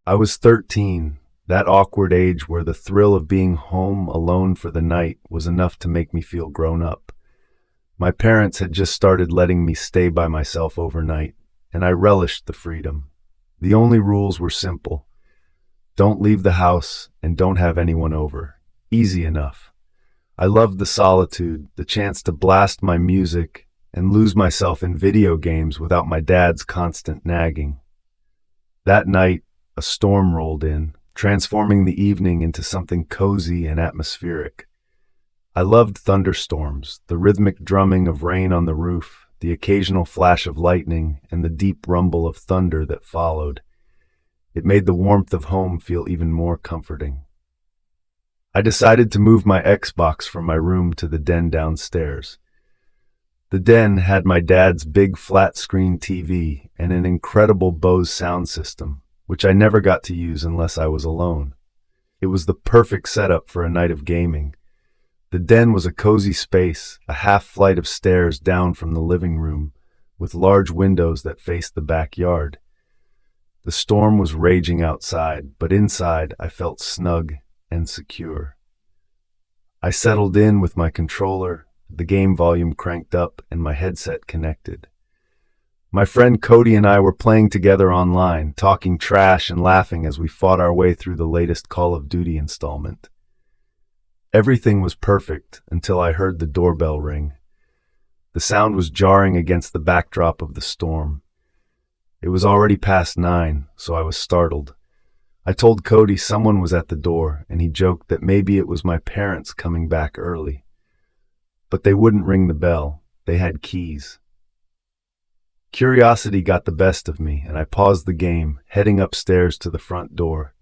I was 13, that awkward age where the thrill of being home alone for the night was enough to make me feel grown up. My parents had just started letting me stay by myself overnight, and I relished the freedom. The only rules were simple. Don't leave the house and don't have anyone over. Easy enough. I loved the solitude, the chance to blast my music and lose myself in video games without my dad's constant nagging. That night, a storm rolled in, transforming the evening into something cozy and atmospheric. I loved thunderstorms, the rhythmic drumming of rain on the roof, the occasional flash of lightning, and the deep rumble of thunder that followed. It made the warmth of home feel even more comforting. I decided to move my Xbox from my room to the den downstairs. The den had my dad's big flat-screen TV and an incredible Bose sound system, which I never got to use unless I was alone. It was the perfect setup for a night of gaming. The den was a cozy space, a half flight of stairs down from the living room, with large windows that faced the backyard. The storm was raging outside, but inside I felt snug and secure. I settled in with my controller, the game volume cranked up, and my headset connected. My friend Cody and I were playing together online, talking trash and laughing as we fought our way through the latest Call of Duty installment. Everything was perfect until I heard the doorbell ring. The sound was jarring against the backdrop of the storm. It was already past 9, so I was startled. I told Cody someone was at the door, and he joked that maybe it was my parents coming back early. But they wouldn't ring the bell. They had keys. Curiosity got the best of me, and I paused the game, heading upstairs to the front door.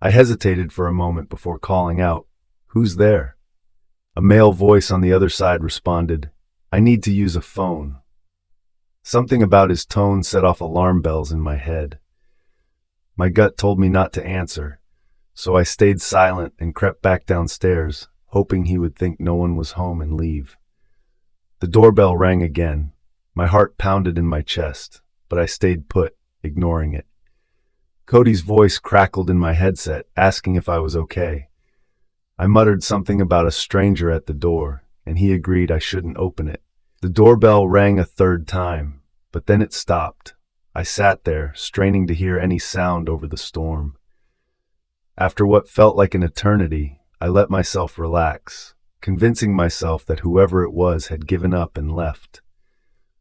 I hesitated for a moment before calling out, "Who's there?" A male voice on the other side responded, "I need to use a phone." Something about his tone set off alarm bells in my head. My gut told me not to answer, so I stayed silent and crept back downstairs, hoping he would think no one was home and leave. The doorbell rang again. My heart pounded in my chest, but I stayed put, ignoring it. Cody's voice crackled in my headset, asking if I was okay. I muttered something about a stranger at the door, and he agreed I shouldn't open it. The doorbell rang a third time, but then it stopped. I sat there, straining to hear any sound over the storm. After what felt like an eternity, I let myself relax, convincing myself that whoever it was had given up and left.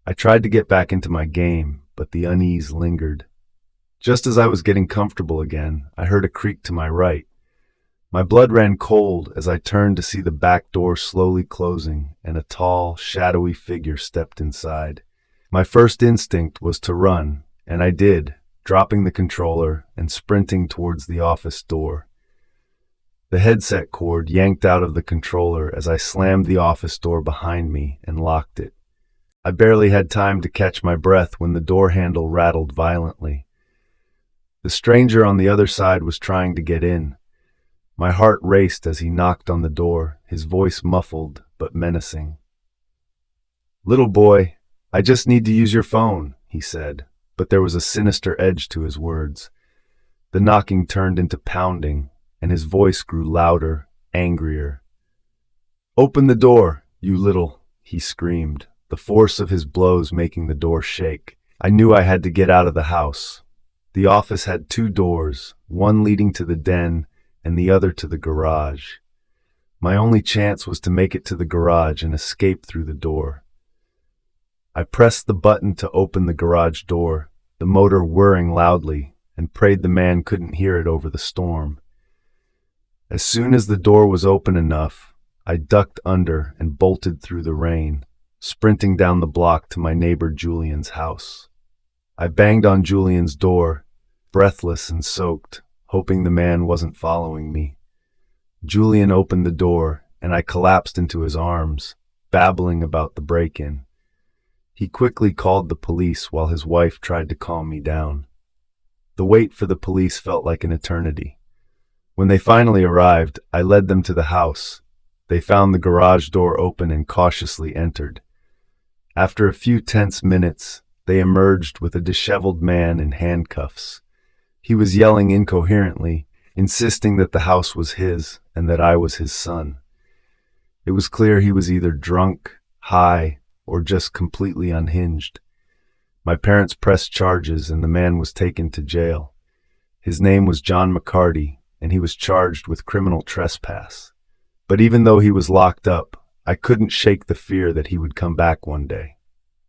I tried to get back into my game, but the unease lingered. Just as I was getting comfortable again, I heard a creak to my right. My blood ran cold as I turned to see the back door slowly closing, and a tall, shadowy figure stepped inside. My first instinct was to run, and I did, dropping the controller and sprinting towards the office door. The headset cord yanked out of the controller as I slammed the office door behind me and locked it. I barely had time to catch my breath when the door handle rattled violently. The stranger on the other side was trying to get in. My heart raced as he knocked on the door, his voice muffled but menacing. "Little boy, I just need to use your phone," he said, but there was a sinister edge to his words. The knocking turned into pounding, and his voice grew louder, angrier. "Open the door, you little," he screamed, the force of his blows making the door shake. I knew I had to get out of the house. The office had 2 doors, one leading to the den and the other to the garage. My only chance was to make it to the garage and escape through the door. I pressed the button to open the garage door, the motor whirring loudly, and prayed the man couldn't hear it over the storm. As soon as the door was open enough, I ducked under and bolted through the rain, sprinting down the block to my neighbor Julian's house. I banged on Julian's door, breathless and soaked, hoping the man wasn't following me. Julian opened the door, and I collapsed into his arms, babbling about the break-in. He quickly called the police while his wife tried to calm me down. The wait for the police felt like an eternity. When they finally arrived, I led them to the house. They found the garage door open and cautiously entered. After a few tense minutes, they emerged with a disheveled man in handcuffs. He was yelling incoherently, insisting that the house was his and that I was his son. It was clear he was either drunk, high, or just completely unhinged. My parents pressed charges and the man was taken to jail. His name was John McCarty, and he was charged with criminal trespass. But even though he was locked up, I couldn't shake the fear that he would come back one day.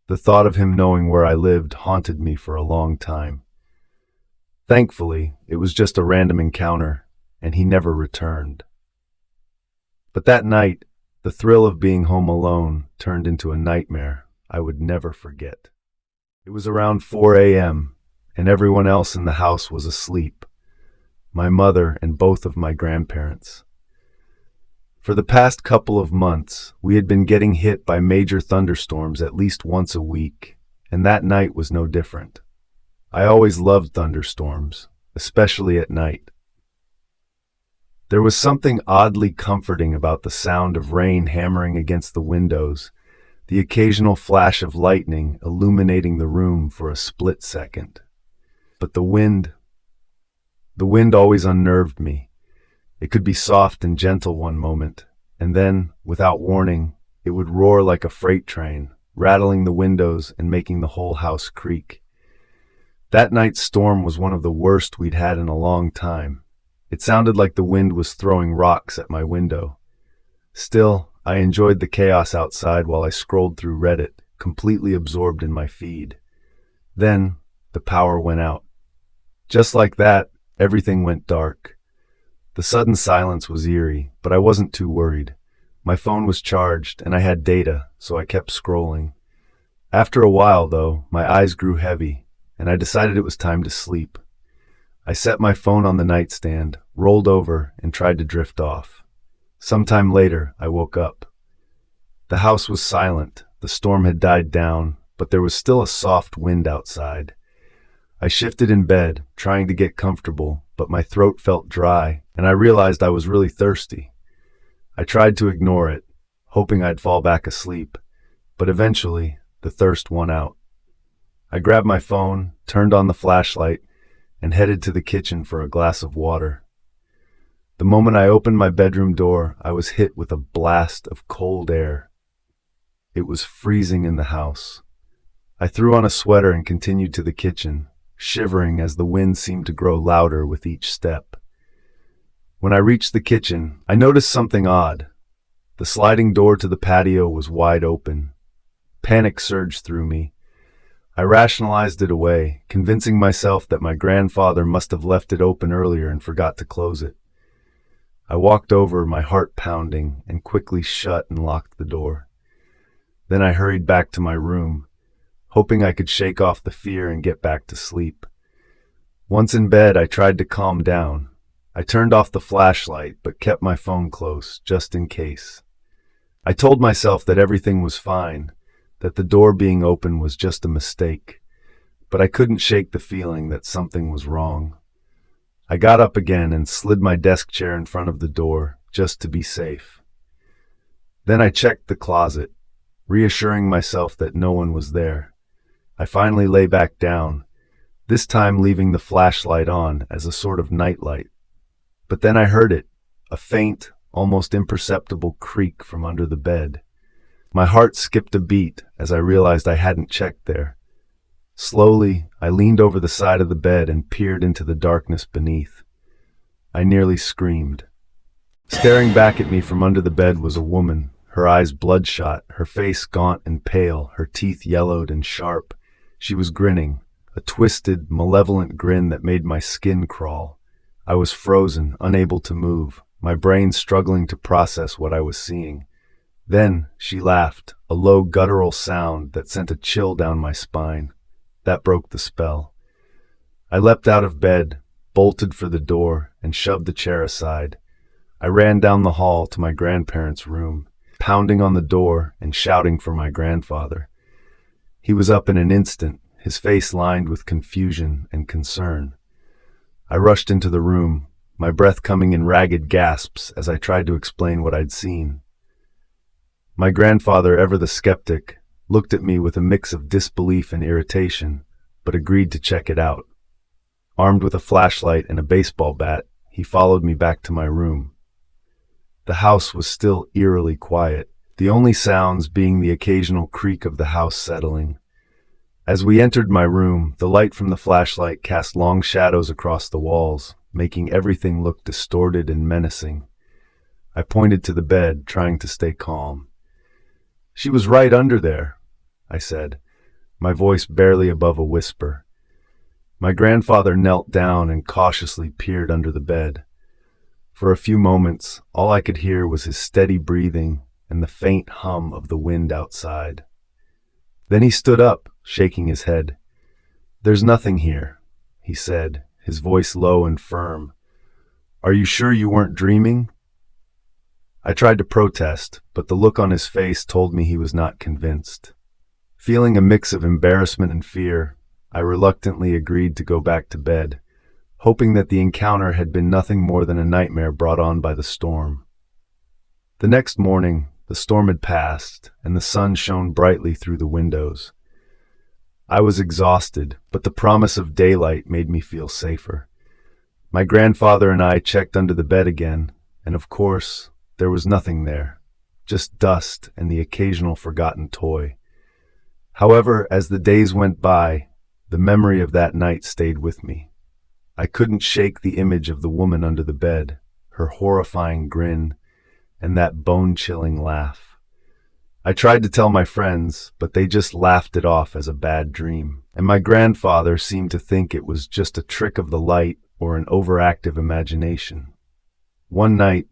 The thought of him knowing where I lived haunted me for a long time. Thankfully, it was just a random encounter, and he never returned. But that night, the thrill of being home alone turned into a nightmare I would never forget. It was around 4 a.m., and everyone else in the house was asleep. My mother and both of my grandparents. For the past couple of months, we had been getting hit by major thunderstorms at least once a week, and that night was no different. I always loved thunderstorms, especially at night. There was something oddly comforting about the sound of rain hammering against the windows, the occasional flash of lightning illuminating the room for a split second. But the wind always unnerved me. It could be soft and gentle one moment, and then, without warning, it would roar like a freight train, rattling the windows and making the whole house creak. That night's storm was one of the worst we'd had in a long time. It sounded like the wind was throwing rocks at my window. Still, I enjoyed the chaos outside while I scrolled through Reddit, completely absorbed in my feed. Then, the power went out. Just like that, everything went dark. The sudden silence was eerie, but I wasn't too worried. My phone was charged, and I had data, so I kept scrolling. After a while, though, my eyes grew heavy, and I decided it was time to sleep. I set my phone on the nightstand, rolled over, and tried to drift off. Sometime later, I woke up. The house was silent, the storm had died down, but there was still a soft wind outside. I shifted in bed, trying to get comfortable, but my throat felt dry, and I realized I was really thirsty. I tried to ignore it, hoping I'd fall back asleep, but eventually, the thirst won out. I grabbed my phone, turned on the flashlight, and headed to the kitchen for a glass of water. The moment I opened my bedroom door, I was hit with a blast of cold air. It was freezing in the house. I threw on a sweater and continued to the kitchen, shivering as the wind seemed to grow louder with each step. When I reached the kitchen, I noticed something odd. The sliding door to the patio was wide open. Panic surged through me. I rationalized it away, convincing myself that my grandfather must have left it open earlier and forgot to close it. I walked over, my heart pounding, and quickly shut and locked the door. Then I hurried back to my room, hoping I could shake off the fear and get back to sleep. Once in bed, I tried to calm down. I turned off the flashlight, but kept my phone close, just in case. I told myself that everything was fine, that the door being open was just a mistake, but I couldn't shake the feeling that something was wrong. I got up again and slid my desk chair in front of the door, just to be safe. Then I checked the closet, reassuring myself that no one was there. I finally lay back down, this time leaving the flashlight on as a sort of nightlight. But then I heard it, a faint, almost imperceptible creak from under the bed. My heart skipped a beat as I realized I hadn't checked there. Slowly, I leaned over the side of the bed and peered into the darkness beneath. I nearly screamed. Staring back at me from under the bed was a woman, her eyes bloodshot, her face gaunt and pale, her teeth yellowed and sharp. She was grinning, a twisted, malevolent grin that made my skin crawl. I was frozen, unable to move, my brain struggling to process what I was seeing. Then she laughed, a low guttural sound that sent a chill down my spine. That broke the spell. I leapt out of bed, bolted for the door, and shoved the chair aside. I ran down the hall to my grandparents' room, pounding on the door and shouting for my grandfather. He was up in an instant, his face lined with confusion and concern. I rushed into the room, my breath coming in ragged gasps as I tried to explain what I'd seen. My grandfather, ever the skeptic, looked at me with a mix of disbelief and irritation, but agreed to check it out. Armed with a flashlight and a baseball bat, he followed me back to my room. The house was still eerily quiet, the only sounds being the occasional creak of the house settling. As we entered my room, the light from the flashlight cast long shadows across the walls, making everything look distorted and menacing. I pointed to the bed, trying to stay calm. "She was right under there," I said, my voice barely above a whisper. My grandfather knelt down and cautiously peered under the bed. For a few moments, all I could hear was his steady breathing and the faint hum of the wind outside. Then he stood up, shaking his head. "There's nothing here," he said, his voice low and firm. "Are you sure you weren't dreaming?" I tried to protest, but the look on his face told me he was not convinced. Feeling a mix of embarrassment and fear, I reluctantly agreed to go back to bed, hoping that the encounter had been nothing more than a nightmare brought on by the storm. The next morning, the storm had passed, and the sun shone brightly through the windows. I was exhausted, but the promise of daylight made me feel safer. My grandfather and I checked under the bed again, and of course, there was nothing there, just dust and the occasional forgotten toy. However, as the days went by, the memory of that night stayed with me. I couldn't shake the image of the woman under the bed, her horrifying grin, and that bone-chilling laugh. I tried to tell my friends, but they just laughed it off as a bad dream, and my grandfather seemed to think it was just a trick of the light or an overactive imagination. One night,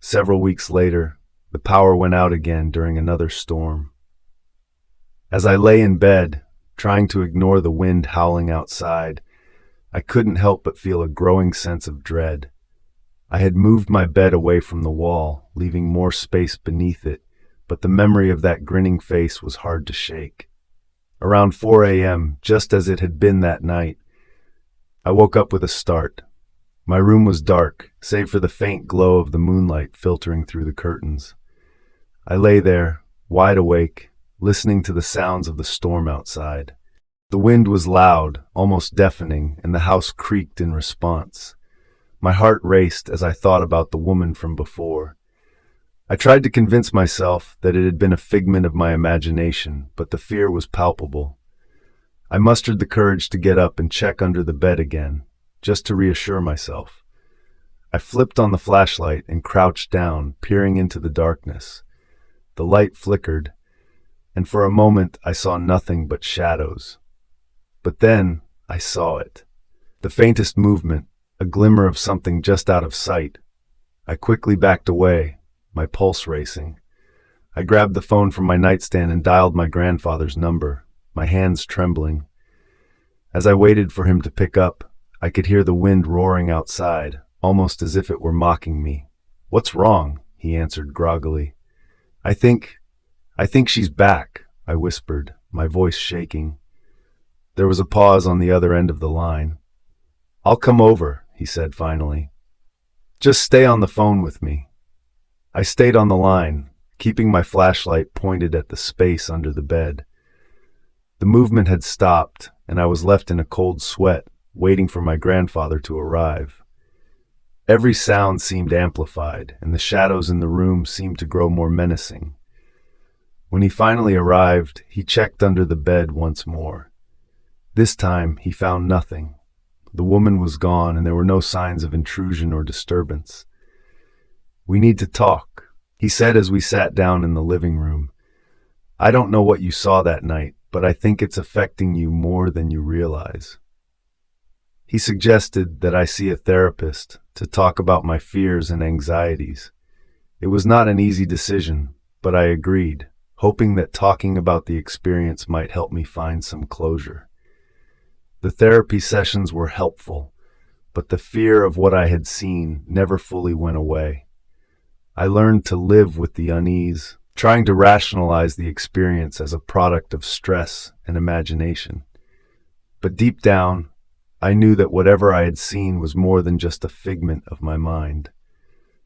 several weeks later, the power went out again during another storm. As I lay in bed, trying to ignore the wind howling outside, I couldn't help but feel a growing sense of dread. I had moved my bed away from the wall, leaving more space beneath it, but the memory of that grinning face was hard to shake. Around 4 a.m., just as it had been that night, I woke up with a start. My room was dark, save for the faint glow of the moonlight filtering through the curtains. I lay there, wide awake, listening to the sounds of the storm outside. The wind was loud, almost deafening, and the house creaked in response. My heart raced as I thought about the woman from before. I tried to convince myself that it had been a figment of my imagination, but the fear was palpable. I mustered the courage to get up and check under the bed again, just to reassure myself. I flipped on the flashlight and crouched down, peering into the darkness. The light flickered, and for a moment I saw nothing but shadows. But then I saw it. The faintest movement, a glimmer of something just out of sight. I quickly backed away, my pulse racing. I grabbed the phone from my nightstand and dialed my grandfather's number, my hands trembling. As I waited for him to pick up, I could hear the wind roaring outside, almost as if it were mocking me. "What's wrong?" he answered groggily. I think she's back," I whispered, my voice shaking. There was a pause on the other end of the line. "I'll come over," he said finally. "Just stay on the phone with me." I stayed on the line, keeping my flashlight pointed at the space under the bed. The movement had stopped, and I was left in a cold sweat, waiting for my grandfather to arrive. Every sound seemed amplified, and the shadows in the room seemed to grow more menacing. When he finally arrived, he checked under the bed once more. This time, he found nothing. The woman was gone, and there were no signs of intrusion or disturbance. "We need to talk," he said as we sat down in the living room. "I don't know what you saw that night, but I think it's affecting you more than you realize." He suggested that I see a therapist to talk about my fears and anxieties. It was not an easy decision, but I agreed, hoping that talking about the experience might help me find some closure. The therapy sessions were helpful, but the fear of what I had seen never fully went away. I learned to live with the unease, trying to rationalize the experience as a product of stress and imagination. But deep down, I knew that whatever I had seen was more than just a figment of my mind.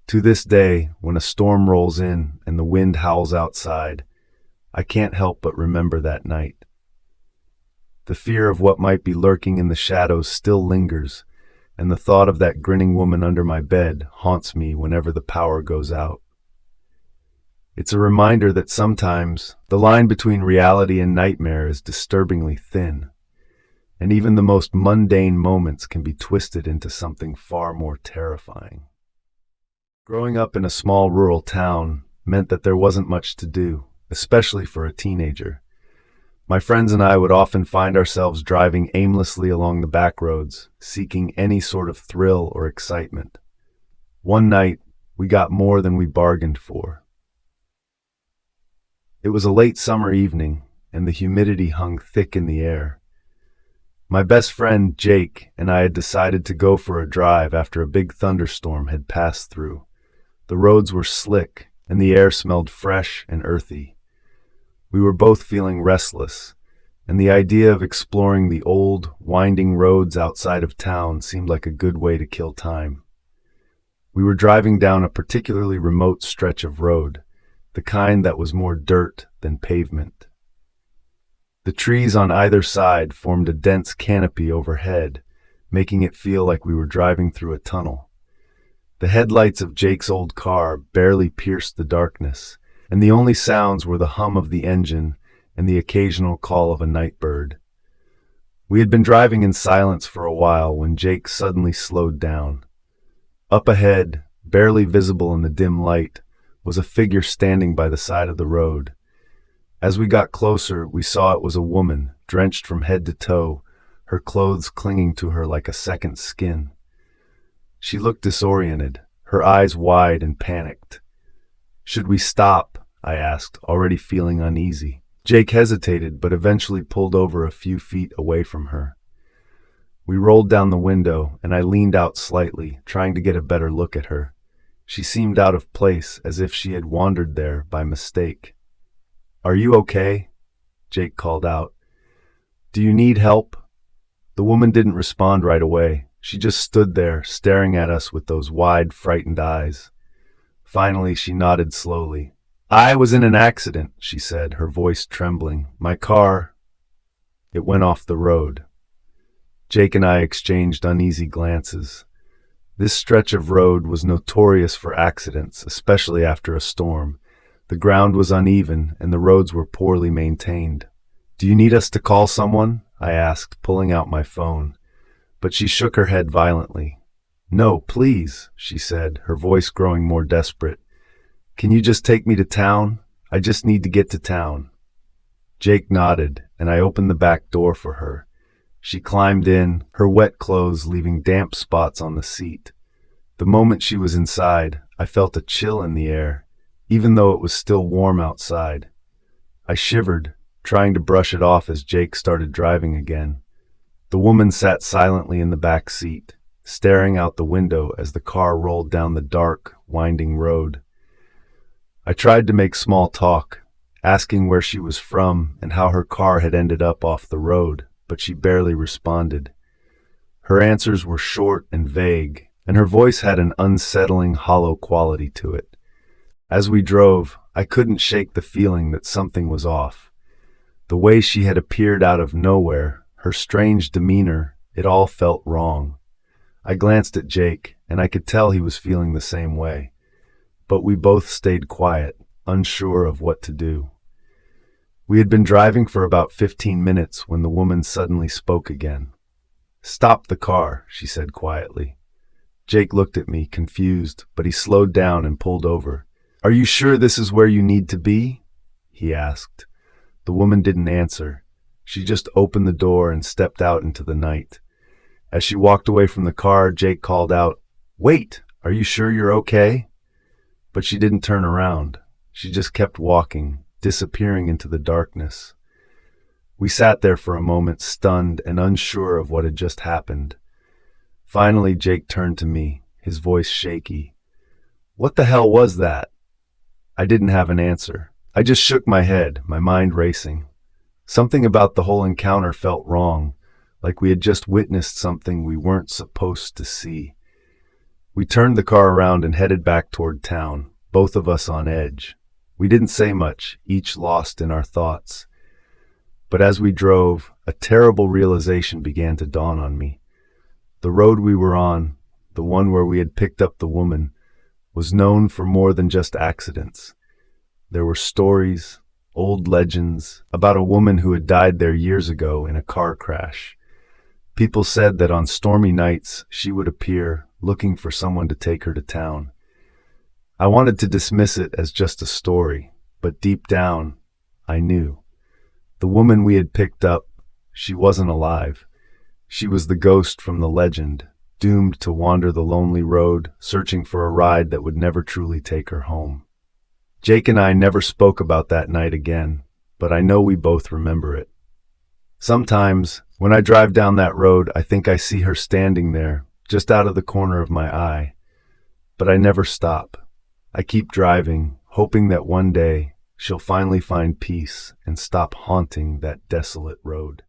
To this day, when a storm rolls in and the wind howls outside, I can't help but remember that night. The fear of what might be lurking in the shadows still lingers, and the thought of that grinning woman under my bed haunts me whenever the power goes out. It's a reminder that sometimes the line between reality and nightmare is disturbingly thin, and even the most mundane moments can be twisted into something far more terrifying. Growing up in a small rural town meant that there wasn't much to do, especially for a teenager. My friends and I would often find ourselves driving aimlessly along the back roads, seeking any sort of thrill or excitement. One night, we got more than we bargained for. It was a late summer evening, and the humidity hung thick in the air. My best friend, Jake, and I had decided to go for a drive after a big thunderstorm had passed through. The roads were slick, and the air smelled fresh and earthy. We were both feeling restless, and the idea of exploring the old, winding roads outside of town seemed like a good way to kill time. We were driving down a particularly remote stretch of road, the kind that was more dirt than pavement. The trees on either side formed a dense canopy overhead, making it feel like we were driving through a tunnel. The headlights of Jake's old car barely pierced the darkness, and the only sounds were the hum of the engine and the occasional call of a night bird. We had been driving in silence for a while when Jake suddenly slowed down. Up ahead, barely visible in the dim light, was a figure standing by the side of the road. As we got closer, we saw it was a woman, drenched from head to toe, her clothes clinging to her like a second skin. She looked disoriented, her eyes wide and panicked. "Should we stop?" I asked, already feeling uneasy. Jake hesitated, but eventually pulled over a few feet away from her. We rolled down the window, and I leaned out slightly, trying to get a better look at her. She seemed out of place, as if she had wandered there by mistake. "Are you okay?" Jake called out. "Do you need help?" The woman didn't respond right away. She just stood there, staring at us with those wide, frightened eyes. Finally, she nodded slowly. "I was in an accident," she said, her voice trembling. "My car, it went off the road." Jake and I exchanged uneasy glances. This stretch of road was notorious for accidents, especially after a storm. The ground was uneven, and the roads were poorly maintained. "Do you need us to call someone?" I asked, pulling out my phone. But she shook her head violently. "No, please," she said, her voice growing more desperate. "Can you just take me to town? I just need to get to town." Jake nodded, and I opened the back door for her. She climbed in, her wet clothes leaving damp spots on the seat. The moment she was inside, I felt a chill in the air, even though it was still warm outside. I shivered, trying to brush it off as Jake started driving again. The woman sat silently in the back seat, staring out the window as the car rolled down the dark, winding road. I tried to make small talk, asking where she was from and how her car had ended up off the road, but she barely responded. Her answers were short and vague, and her voice had an unsettling, hollow quality to it. As we drove, I couldn't shake the feeling that something was off. The way she had appeared out of nowhere, her strange demeanor, it all felt wrong. I glanced at Jake, and I could tell he was feeling the same way. But we both stayed quiet, unsure of what to do. We had been driving for about 15 minutes when the woman suddenly spoke again. "Stop the car," she said quietly. Jake looked at me, confused, but he slowed down and pulled over. "Are you sure this is where you need to be?" he asked. The woman didn't answer. She just opened the door and stepped out into the night. As she walked away from the car, Jake called out, "Wait, are you sure you're okay?" But she didn't turn around. She just kept walking, disappearing into the darkness. We sat there for a moment, stunned and unsure of what had just happened. Finally, Jake turned to me, his voice shaky. "What the hell was that?" I didn't have an answer. I just shook my head, my mind racing. Something about the whole encounter felt wrong, like we had just witnessed something we weren't supposed to see. We turned the car around and headed back toward town, both of us on edge. We didn't say much, each lost in our thoughts. But as we drove, a terrible realization began to dawn on me. The road we were on, the one where we had picked up the woman, was known for more than just accidents. There were stories, old legends, about a woman who had died there years ago in a car crash. People said that on stormy nights she would appear, looking for someone to take her to town. I wanted to dismiss it as just a story, but deep down, I knew. The woman we had picked up, she wasn't alive. She was the ghost from the legend, doomed to wander the lonely road, searching for a ride that would never truly take her home. Jake and I never spoke about that night again, but I know we both remember it. Sometimes, when I drive down that road, I think I see her standing there, just out of the corner of my eye. But I never stop. I keep driving, hoping that one day she'll finally find peace and stop haunting that desolate road.